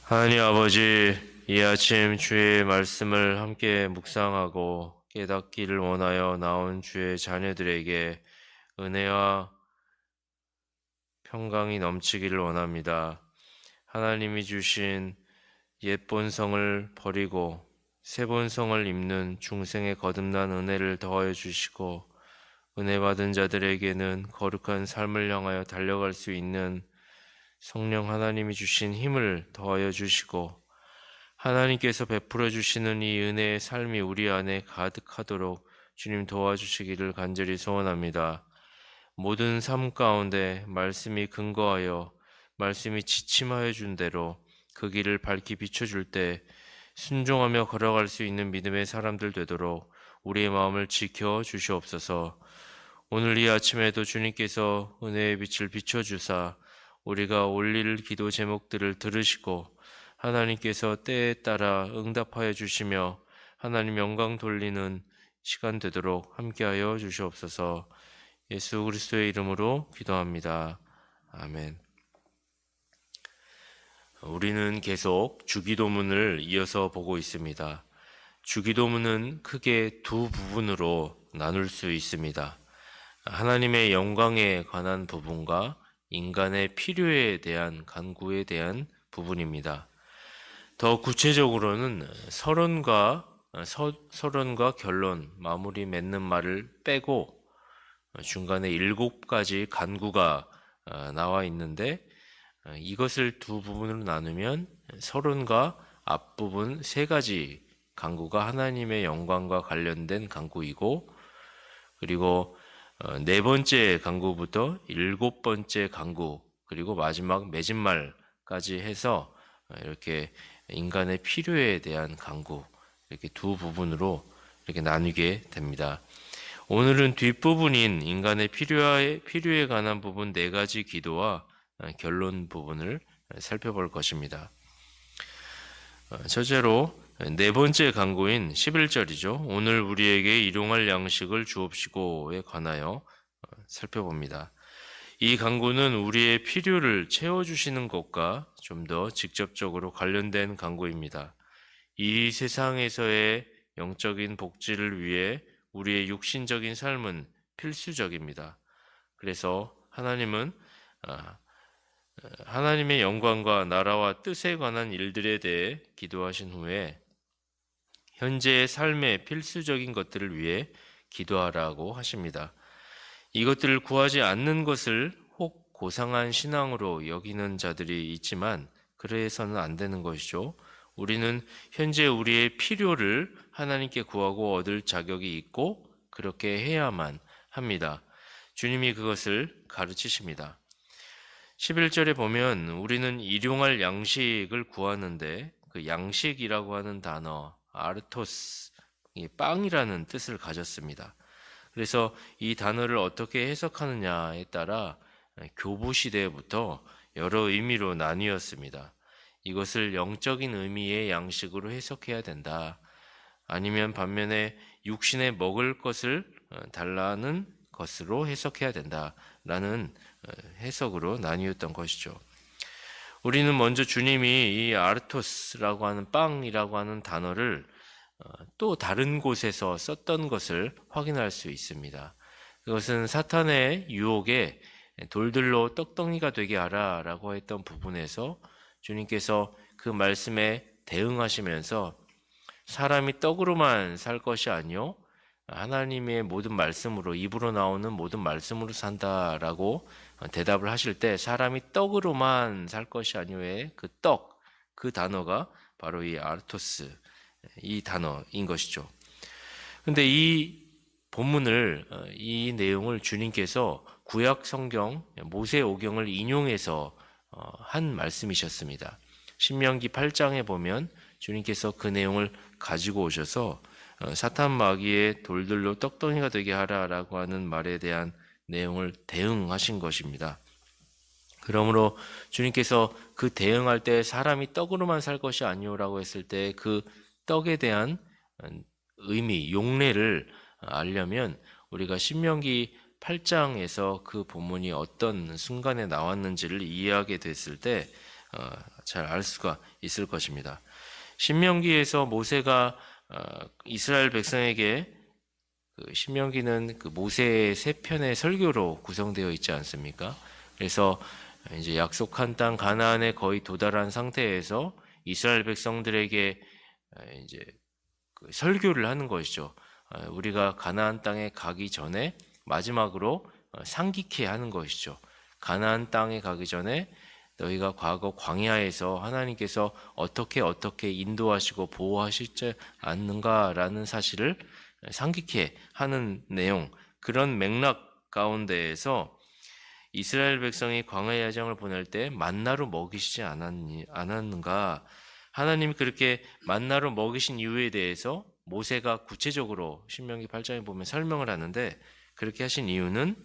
하나님 아버지, 이 아침 주의 말씀을 함께 묵상하고 깨닫기를 원하여 나온 주의 자녀들에게 은혜와 평강이 넘치기를 원합니다. 하나님이 주신 옛 본성을 버리고 새 본성을 입는 중생의 거듭난 은혜를 더하여 주시고, 은혜 받은 자들에게는 거룩한 삶을 향하여 달려갈 수 있는 성령 하나님이 주신 힘을 더하여 주시고, 하나님께서 베풀어 주시는 이 은혜의 삶이 우리 안에 가득하도록 주님 도와주시기를 간절히 소원합니다. 모든 삶 가운데 말씀이 근거하여, 말씀이 지침하여 준 대로 그 길을 밝히 비춰줄 때 순종하며 걸어갈 수 있는 믿음의 사람들 되도록 우리의 마음을 지켜 주시옵소서. 오늘 이 아침에도 주님께서 은혜의 빛을 비춰주사 우리가 올릴 기도 제목들을 들으시고 하나님께서 때에 따라 응답하여 주시며 하나님 영광 돌리는 시간 되도록 함께하여 주시옵소서. 예수 그리스도의 이름으로 기도합니다. 아멘. 우리는 계속 주기도문을 이어서 보고 있습니다. 주기도문은 크게 두 부분으로 나눌 수 있습니다. 하나님의 영광에 관한 부분과 인간의 필요에 대한 간구에 대한 부분입니다. 더 구체적으로는 서론과 결론, 마무리 맺는 말을 빼고 중간에 7가지 간구가 나와 있는데, 이것을 두 부분으로 나누면 서론과 앞부분 3가지 간구가 하나님의 영광과 관련된 간구이고, 그리고 4번째 간구부터 7번째 간구, 그리고 마지막 맺은 말까지 해서 이렇게 인간의 필요에 대한 간구, 이렇게 두 부분으로 이렇게 나누게 됩니다. 오늘은 뒷부분인 인간의 필요에 관한 부분 4가지 기도와 결론 부분을 살펴볼 것입니다. 첫째로 4번째 간구인 11절이죠. 오늘 우리에게 일용할 양식을 주옵시고에 관하여 살펴봅니다. 이 간구는 우리의 필요를 채워주시는 것과 좀 더 직접적으로 관련된 간구입니다. 이 세상에서의 영적인 복지를 위해 우리의 육신적인 삶은 필수적입니다. 그래서 하나님은 하나님의 영광과 나라와 뜻에 관한 일들에 대해 기도하신 후에 현재의 삶의 필수적인 것들을 위해 기도하라고 하십니다. 이것들을 구하지 않는 것을 혹 고상한 신앙으로 여기는 자들이 있지만 그래서는 안 되는 것이죠. 우리는 현재 우리의 필요를 하나님께 구하고 얻을 자격이 있고 그렇게 해야만 합니다. 주님이 그것을 가르치십니다. 11절에 보면 우리는 일용할 양식을 구하는데, 그 양식이라고 하는 단어 아르토스, 빵이라는 뜻을 가졌습니다. 그래서 이 단어를 어떻게 해석하느냐에 따라 교부 시대부터 여러 의미로 나뉘었습니다. 이것을 영적인 의미의 양식으로 해석해야 된다. 아니면 반면에 육신에 먹을 것을 달라는 것으로 해석해야 된다라는 해석으로 나뉘었던 것이죠. 우리는 먼저 주님이 이 아르토스라고 하는 빵이라고 하는 단어를 또 다른 곳에서 썼던 것을 확인할 수 있습니다. 그것은 사탄의 유혹에 돌들로 떡덩이가 되게 하라 라고 했던 부분에서 주님께서 그 말씀에 대응하시면서 사람이 떡으로만 살 것이 아니요 하나님의 모든 말씀으로, 입으로 나오는 모든 말씀으로 산다라고 대답을 하실 때 사람이 떡으로만 살 것이 아니오의 그 떡, 그 단어가 바로 이 아르토스, 이 단어인 것이죠. 근데 이 본문을, 이 내용을 주님께서 구약 성경 모세오경을 인용해서 한 말씀이셨습니다. 신명기 8장에 보면 주님께서 그 내용을 가지고 오셔서 사탄 마귀의 돌들로 떡덩이가 되게 하라라고 하는 말에 대한 내용을 대응하신 것입니다. 그러므로 주님께서 그 대응할 때 사람이 떡으로만 살 것이 아니오라고 했을 때 그 떡에 대한 의미, 용례를 알려면 우리가 신명기 8장에서 그 본문이 어떤 순간에 나왔는지를 이해하게 됐을 때 잘 알 수가 있을 것입니다. 신명기에서 모세가 이스라엘 백성에게 신명기는 모세의 세 편의 설교로 구성되어 있지 않습니까? 그래서 이제 약속한 땅 가나안에 거의 도달한 상태에서 이스라엘 백성들에게 이제 설교를 하는 것이죠. 우리가 가나안 땅에 가기 전에 마지막으로 상기케 하는 것이죠. 가나안 땅에 가기 전에 너희가 과거 광야에서 하나님께서 어떻게 인도하시고 보호하시지 않는가라는 사실을 상기케 하는 내용, 그런 맥락 가운데에서 이스라엘 백성이 광야의 야정을 보낼 때 만나로 먹이시지 않았는가? 하나님이 그렇게 만나로 먹이신 이유에 대해서 모세가 구체적으로 신명기 8장에 보면 설명을 하는데, 그렇게 하신 이유는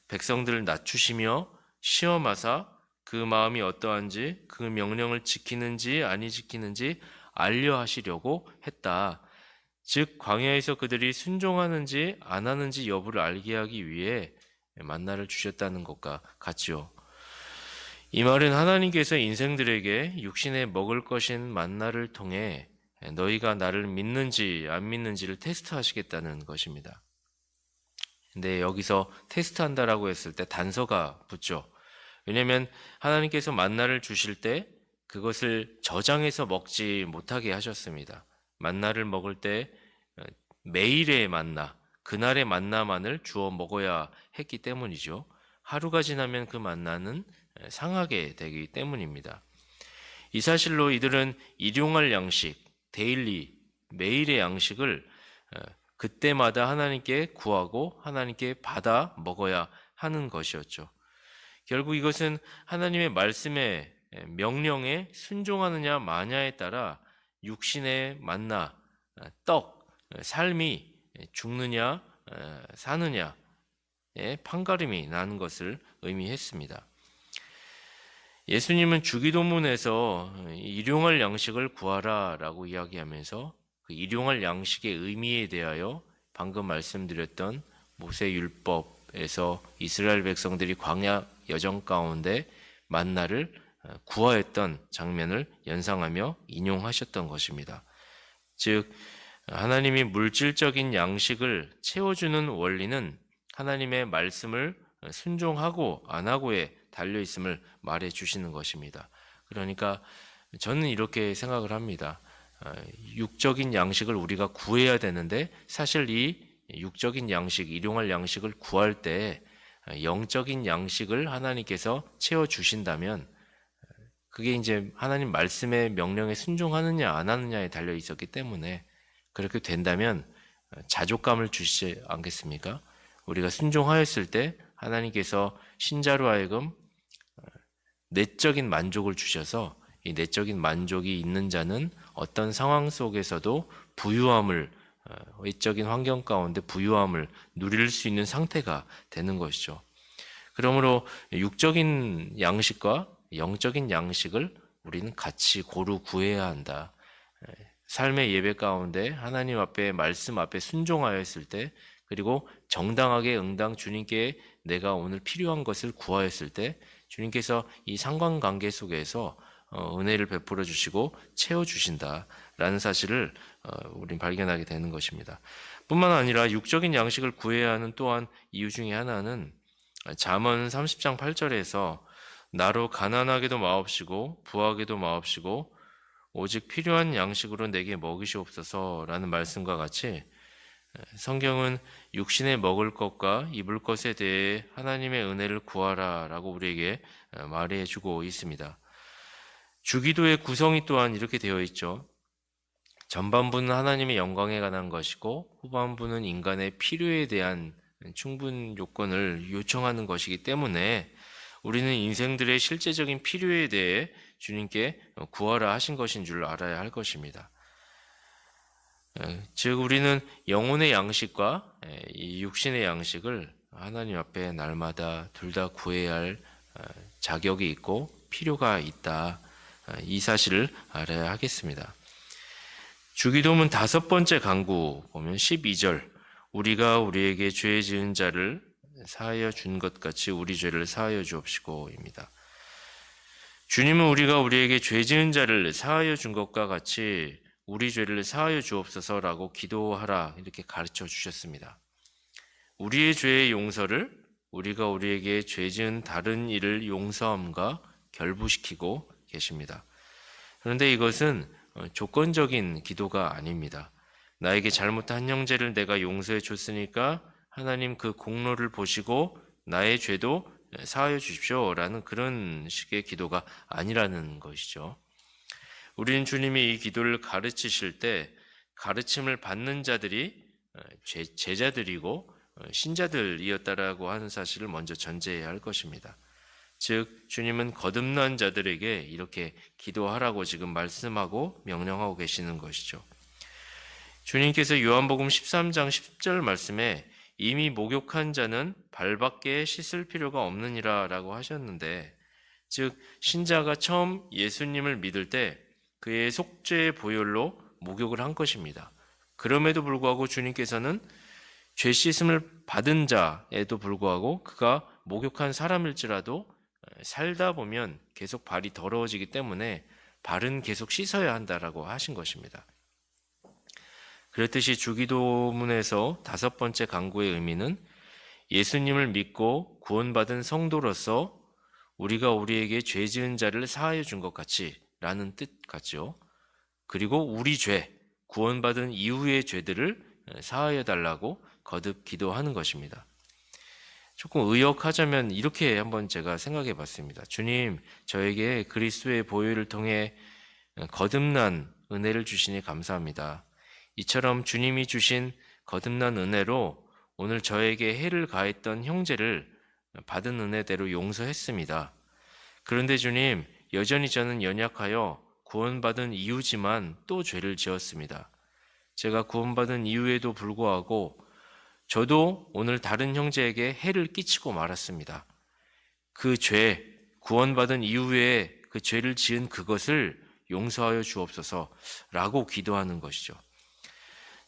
백성들을 낮추시며 시험하사 그 마음이 어떠한지 그 명령을 지키는지 아니 지키는지 알려 하시려고 했다. 즉 광야에서 그들이 순종하는지 안 하는지 여부를 알게 하기 위해 만나를 주셨다는 것과 같지요. 이 말은 하나님께서 인생들에게 육신에 먹을 것인 만나를 통해 너희가 나를 믿는지 안 믿는지를 테스트하시겠다는 것입니다. 근데 여기서 테스트한다라고 했을 때 단서가 붙죠. 왜냐하면 하나님께서 만나를 주실 때 그것을 저장해서 먹지 못하게 하셨습니다. 만나를 먹을 때 매일의 만나, 그날의 만나만을 주어 먹어야 했기 때문이죠. 하루가 지나면 그 만나는 상하게 되기 때문입니다. 이 사실로 이들은 일용할 양식, 데일리, 매일의 양식을 그때마다 하나님께 구하고 하나님께 받아 먹어야 하는 것이었죠. 결국 이것은 하나님의 말씀에 명령에 순종하느냐 마냐에 따라 육신의 만나, 떡, 삶이 죽느냐 사느냐의 판가름이 나는 것을 의미했습니다. 예수님은 주기도문에서 일용할 양식을 구하라라고 이야기하면서 그 일용할 양식의 의미에 대하여 방금 말씀드렸던 모세율법에서 이스라엘 백성들이 광야 여정 가운데 만나를 구하였던 장면을 연상하며 인용하셨던 것입니다. 즉 하나님이 물질적인 양식을 채워주는 원리는 하나님의 말씀을 순종하고 안 하고에 달려 있음을 말해 주시는 것입니다. 그러니까 저는 이렇게 생각을 합니다. 육적인 양식을 우리가 구해야 되는데 사실 이 육적인 양식, 일용할 양식을 구할 때 영적인 양식을 하나님께서 채워 주신다면 그게 이제 하나님 말씀의 명령에 순종하느냐 안 하느냐에 달려 있었기 때문에, 그렇게 된다면 자족감을 주시지 않겠습니까? 우리가 순종하였을 때 하나님께서 신자로 하여금 내적인 만족을 주셔서 이 내적인 만족이 있는 자는 어떤 상황 속에서도 부유함을, 외적인 환경 가운데 부유함을 누릴 수 있는 상태가 되는 것이죠. 그러므로 육적인 양식과 영적인 양식을 우리는 같이 고루 구해야 한다. 삶의 예배 가운데 하나님 앞에 말씀 앞에 순종하였을 때, 그리고 정당하게 응당 주님께 내가 오늘 필요한 것을 구하였을 때 주님께서 이 상관관계 속에서 은혜를 베풀어 주시고 채워 주신다라는 사실을 우린 발견하게 되는 것입니다. 뿐만 아니라 육적인 양식을 구해야 하는 또한 이유 중에 하나는 잠언 30장 8절에서 나로 가난하게도 마옵시고 부하게도 마옵시고 오직 필요한 양식으로 내게 먹이시옵소서라는 말씀과 같이 성경은 육신에 먹을 것과 입을 것에 대해 하나님의 은혜를 구하라라고 우리에게 말해주고 있습니다. 주기도의 구성이 또한 이렇게 되어 있죠. 전반부는 하나님의 영광에 관한 것이고 후반부는 인간의 필요에 대한 충분 요건을 요청하는 것이기 때문에 우리는 인생들의 실제적인 필요에 대해 주님께 구하라 하신 것인 줄 알아야 할 것입니다. 즉 우리는 영혼의 양식과 이 육신의 양식을 하나님 앞에 날마다 둘 다 구해야 할 자격이 있고 필요가 있다. 이 사실을 알아야 하겠습니다. 주기도문 5번째 간구 보면 12절, 우리가 우리에게 죄 지은 자를 사하여 준 것 같이 우리 죄를 사하여 주옵시고입니다. 주님은 우리가 우리에게 죄 지은 자를 사하여 준 것과 같이 우리 죄를 사하여 주옵소서라고 기도하라 이렇게 가르쳐 주셨습니다. 우리의 죄의 용서를 우리가 우리에게 죄 지은 다른 이를 용서함과 결부시키고 계십니다. 그런데 이것은 조건적인 기도가 아닙니다. 나에게 잘못한 형제를 내가 용서해 줬으니까 하나님 그 공로를 보시고 나의 죄도 사하여 주십시오라는 그런 식의 기도가 아니라는 것이죠. 우리는 주님이 이 기도를 가르치실 때 가르침을 받는 자들이 제자들이고 신자들이었다라고 하는 사실을 먼저 전제해야 할 것입니다. 즉 주님은 거듭난 자들에게 이렇게 기도하라고 지금 말씀하고 명령하고 계시는 것이죠. 주님께서 요한복음 13장 10절 말씀에 이미 목욕한 자는 발밖에 씻을 필요가 없느니라 라고 하셨는데, 즉 신자가 처음 예수님을 믿을 때 그의 속죄의 보혈로 목욕을 한 것입니다. 그럼에도 불구하고 주님께서는 죄 씻음을 받은 자에도 불구하고 그가 목욕한 사람일지라도 살다 보면 계속 발이 더러워지기 때문에 발은 계속 씻어야 한다라고 하신 것입니다. 그렇듯이 주기도문에서 5번째 간구의 의미는 예수님을 믿고 구원받은 성도로서 우리가 우리에게 죄 지은 자를 사하여 준 것 같이 라는 뜻 같죠. 그리고 우리 죄, 구원받은 이후의 죄들을 사하여 달라고 거듭 기도하는 것입니다. 조금 의역하자면 이렇게 한번 제가 생각해 봤습니다. 주님, 저에게 그리스도의 보혈을 통해 거듭난 은혜를 주시니 감사합니다. 이처럼 주님이 주신 거듭난 은혜로 오늘 저에게 해를 가했던 형제를 받은 은혜대로 용서했습니다. 그런데 주님, 여전히 저는 연약하여 구원받은 이후지만 또 죄를 지었습니다. 제가 구원받은 이후에도 불구하고 저도 오늘 다른 형제에게 해를 끼치고 말았습니다. 그 죄, 구원받은 이후에 그 죄를 지은 그것을 용서하여 주옵소서라고 기도하는 것이죠.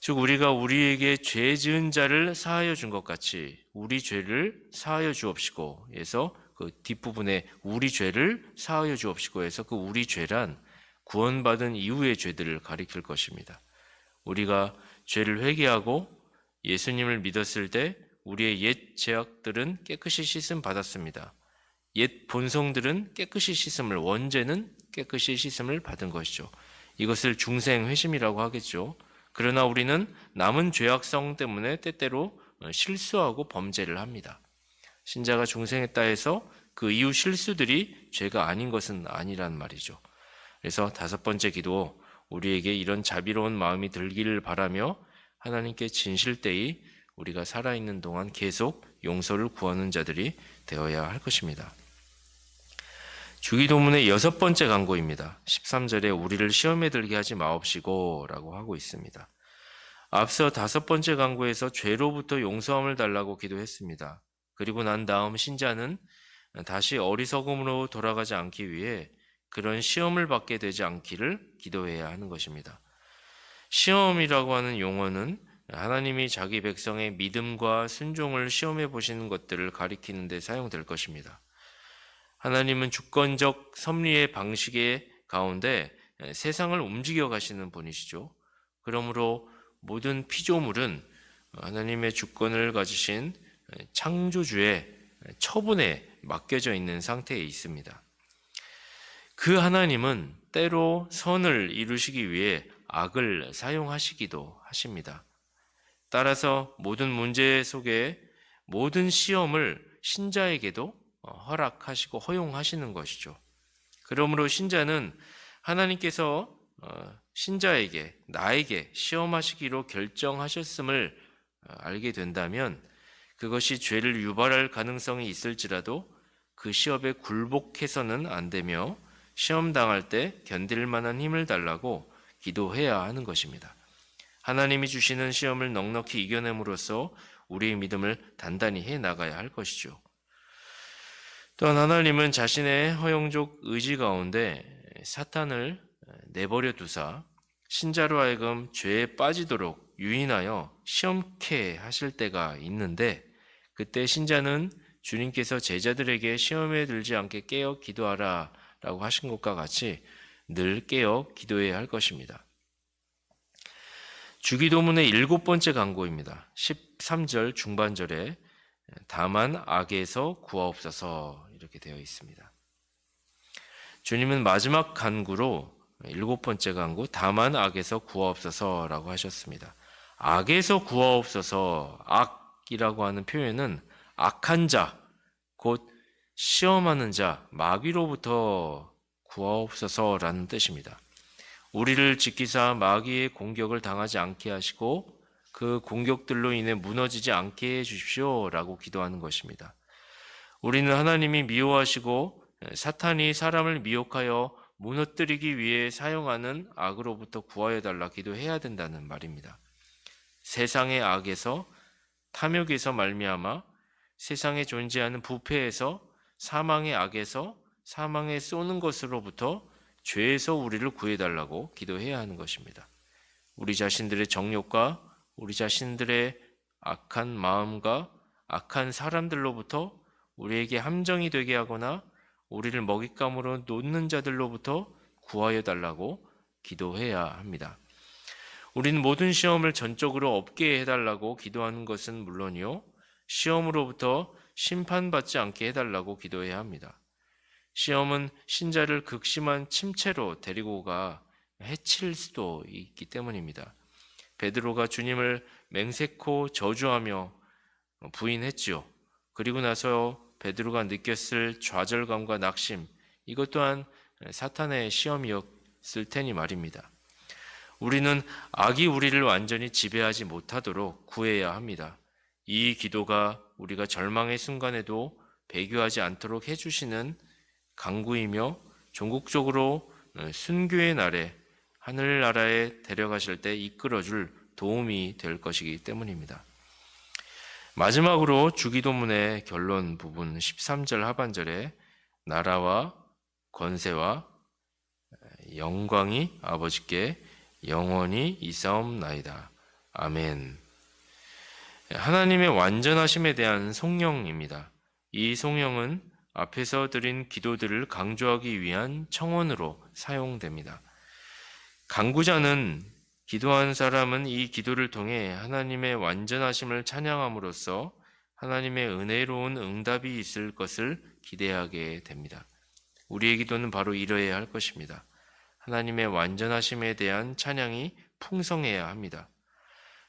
즉 우리가 우리에게 죄 지은 자를 사하여 준 것 같이 우리 죄를 사하여 주옵시고 해서 그 뒷부분에 우리 죄를 사하여 주옵시고 해서 그 우리 죄란 구원받은 이후의 죄들을 가리킬 것입니다. 우리가 죄를 회개하고 예수님을 믿었을 때 우리의 옛 죄악들은 깨끗이 씻음 받았습니다. 옛 본성들은 깨끗이 씻음을, 원죄는 깨끗이 씻음을 받은 것이죠. 이것을 중생 회심이라고 하겠죠. 그러나 우리는 남은 죄악성 때문에 때때로 실수하고 범죄를 합니다. 신자가 중생했다 해서 그 이후 실수들이 죄가 아닌 것은 아니란 말이죠. 그래서 5번째 기도, 우리에게 이런 자비로운 마음이 들기를 바라며 하나님께 진실되이 우리가 살아있는 동안 계속 용서를 구하는 자들이 되어야 할 것입니다. 주기도문의 6번째 간구입니다. 13절에 우리를 시험에 들게 하지 마옵시고 라고 하고 있습니다. 앞서 5번째 간구에서 죄로부터 용서함을 달라고 기도했습니다. 그리고 난 다음 신자는 다시 어리석음으로 돌아가지 않기 위해 그런 시험을 받게 되지 않기를 기도해야 하는 것입니다. 시험이라고 하는 용어는 하나님이 자기 백성의 믿음과 순종을 시험해 보시는 것들을 가리키는 데 사용될 것입니다. 하나님은 주권적 섭리의 방식의 가운데 세상을 움직여 가시는 분이시죠. 그러므로 모든 피조물은 하나님의 주권을 가지신 창조주의 처분에 맡겨져 있는 상태에 있습니다. 그 하나님은 때로 선을 이루시기 위해 악을 사용하시기도 하십니다. 따라서 모든 문제 속에 모든 시험을 신자에게도 허락하시고 허용하시는 것이죠. 그러므로 신자는 하나님께서 신자에게, 나에게 시험하시기로 결정하셨음을 알게 된다면 그것이 죄를 유발할 가능성이 있을지라도 그 시험에 굴복해서는 안 되며 시험 당할 때 견딜 만한 힘을 달라고 기도해야 하는 것입니다. 하나님이 주시는 시험을 넉넉히 이겨냄으로써 우리의 믿음을 단단히 해 나가야 할 것이죠. 또한 하나님은 자신의 허용적 의지 가운데 사탄을 내버려 두사 신자로 하여금 죄에 빠지도록 유인하여 시험케 하실 때가 있는데, 그때 신자는 주님께서 제자들에게 시험에 들지 않게 깨어 기도하라 라고 하신 것과 같이 늘 깨어 기도해야 할 것입니다. 주기도문의 7번째 간구입니다. 13절 중반절에 다만 악에서 구하옵소서 이렇게 되어 있습니다. 주님은 마지막 간구로 7번째 간구 다만 악에서 구하옵소서라고 하셨습니다. 악에서 구하옵소서, 악이라고 하는 표현은 악한 자, 곧 시험하는 자, 마귀로부터 구하옵소서라는 뜻입니다. 우리를 지키사 마귀의 공격을 당하지 않게 하시고 그 공격들로 인해 무너지지 않게 해주십시오라고 기도하는 것입니다. 우리는 하나님이 미워하시고 사탄이 사람을 미혹하여 무너뜨리기 위해 사용하는 악으로부터 구하여 달라 기도해야 된다는 말입니다. 세상의 악에서, 탐욕에서 말미암아 세상에 존재하는 부패에서, 사망의 악에서, 사망에 쏘는 것으로부터, 죄에서 우리를 구해달라고 기도해야 하는 것입니다. 우리 자신들의 정욕과 우리 자신들의 악한 마음과 악한 사람들로부터 우리에게 함정이 되게 하거나 우리를 먹잇감으로 놓는 자들로부터 구하여 달라고 기도해야 합니다. 우리는 모든 시험을 전적으로 없게 해달라고 기도하는 것은 물론이요, 시험으로부터 심판받지 않게 해달라고 기도해야 합니다. 시험은 신자를 극심한 침체로 데리고 가 해칠 수도 있기 때문입니다. 베드로가 주님을 맹세코 저주하며 부인했지요. 그리고 나서 베드로가 느꼈을 좌절감과 낙심, 이것 또한 사탄의 시험이었을 테니 말입니다. 우리는 악이 우리를 완전히 지배하지 못하도록 구해야 합니다. 이 기도가 우리가 절망의 순간에도 배교하지 않도록 해주시는 간구이며 종국적으로 순교의 날에 하늘나라에 데려가실 때 이끌어줄 도움이 될 것이기 때문입니다. 마지막으로 주기도문의 결론 부분 13절 하반절에 나라와 권세와 영광이 아버지께 영원히 있사옵나이다. 아멘. 하나님의 완전하심에 대한 송영입니다. 이 송영은 앞에서 드린 기도들을 강조하기 위한 청원으로 사용됩니다. 간구자는 기도한 사람은 이 기도를 통해 하나님의 완전하심을 찬양함으로써 하나님의 은혜로운 응답이 있을 것을 기대하게 됩니다. 우리의 기도는 바로 이러해야 할 것입니다. 하나님의 완전하심에 대한 찬양이 풍성해야 합니다.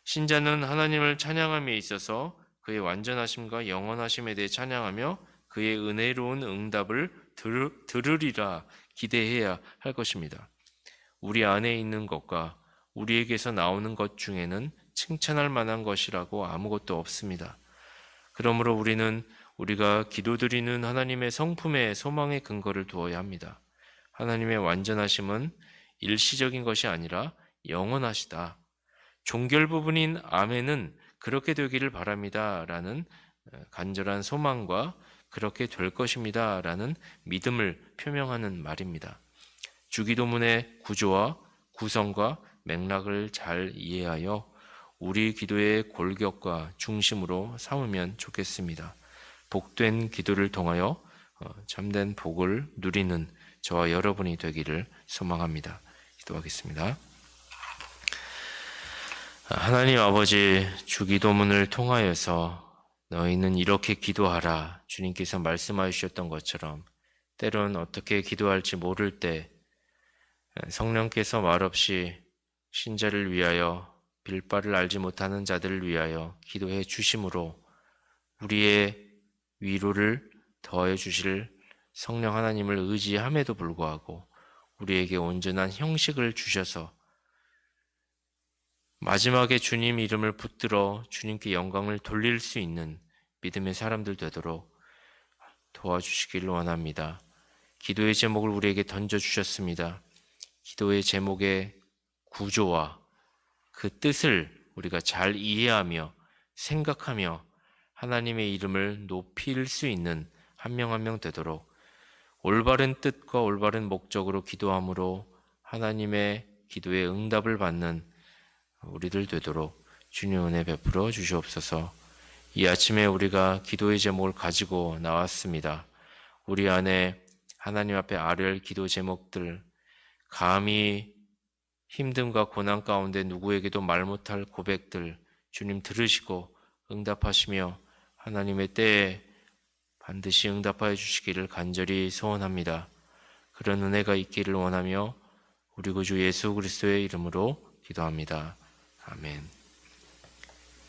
신자는 하나님을 찬양함에 있어서 그의 완전하심과 영원하심에 대해 찬양하며 그의 은혜로운 응답을 들으리라 기대해야 할 것입니다. 우리 안에 있는 것과 우리에게서 나오는 것 중에는 칭찬할 만한 것이라고 아무것도 없습니다. 그러므로 우리는 우리가 기도드리는 하나님의 성품에 소망의 근거를 두어야 합니다. 하나님의 완전하심은 일시적인 것이 아니라 영원하시다. 종결 부분인 아멘은 그렇게 되기를 바랍니다. 라는 간절한 소망과 그렇게 될 것입니다. 라는 믿음을 표명하는 말입니다. 주기도문의 구조와 구성과 맥락을 잘 이해하여 우리 기도의 골격과 중심으로 삼으면 좋겠습니다. 복된 기도를 통하여 참된 복을 누리는 저와 여러분이 되기를 소망합니다. 기도하겠습니다. 하나님 아버지, 주기도문을 통하여서 너희는 이렇게 기도하라 주님께서 말씀하여 주셨던 것처럼 때론 어떻게 기도할지 모를 때 성령께서 말없이 신자를 위하여 빌 바를 알지 못하는 자들을 위하여 기도해 주심으로 우리의 위로를 더해 주실 성령 하나님을 의지함에도 불구하고 우리에게 온전한 형식을 주셔서 마지막에 주님 이름을 붙들어 주님께 영광을 돌릴 수 있는 믿음의 사람들 되도록 도와주시기를 원합니다. 기도의 제목을 우리에게 던져주셨습니다. 기도의 제목의 구조와 그 뜻을 우리가 잘 이해하며 생각하며 하나님의 이름을 높일 수 있는 한 명 한 명 되도록 올바른 뜻과 올바른 목적으로 기도함으로 하나님의 기도에 응답을 받는 우리들 되도록 주님 은혜 베풀어 주시옵소서. 이 아침에 우리가 기도의 제목을 가지고 나왔습니다. 우리 안에 하나님 앞에 아뢰할 기도 제목들, 감히 힘듦과 고난 가운데 누구에게도 말 못할 고백들 주님 들으시고 응답하시며 하나님의 때에 반드시 응답하여 주시기를 간절히 소원합니다. 그런 은혜가 있기를 원하며 우리 구주 예수 그리스도의 이름으로 기도합니다. 아멘.